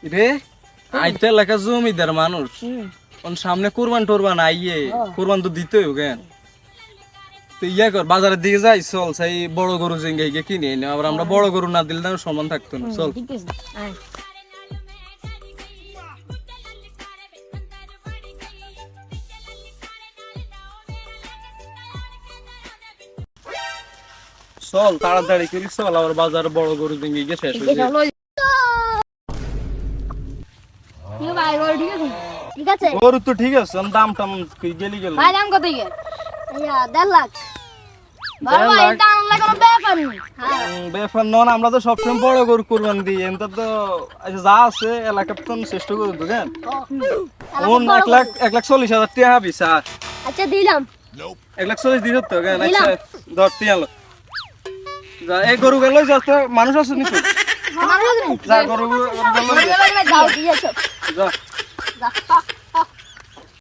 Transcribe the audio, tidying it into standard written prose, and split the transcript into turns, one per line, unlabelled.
রে আইতে লেখা জমিদার মানুষ সামনে কোরবান টোরবান আইয়ে কোরবান তো দিতে কেন তো ইয়া কর বাজারের দিকে যাই চল সেই বড় গরু জিঙ্গাই গিয়ে কিনে এনে আবার আমরা বড় গরু না দিলে না সম্মান থাকতো না চল চল তাড়াতাড়ি করি চল আবার বাজারে বড় গরু জিঙ্গাই গিয়ে শেষ হয়ে যায়
ঠিক আছে
গরু তো ঠিক আছে দাম টাম গেলি গেল
ভাই দাম কত গেল 1.5 লাখ ভাই
1.5
ভাই
লাখ?
টান লাগে কোনো ব্যাপার নেই হ্যাঁ
ব্যাপার নন আমরা তো সবসময় বড় গরু কোরবান দিই এনটা তো আচ্ছা যা আছে এলাকার তো চেষ্টা করে দেন কোন 1,40,000 টাকা হাবি স্যার
আচ্ছা দিলাম
1,40,000 দিত তো কেন
দিলাম।
আচ্ছা ধর তিয়ালো যা এই গরু গেল যা তো মানুষ আছে নি তো
আমার
যা গরু গেল
যাও দিয়ে
যা
যা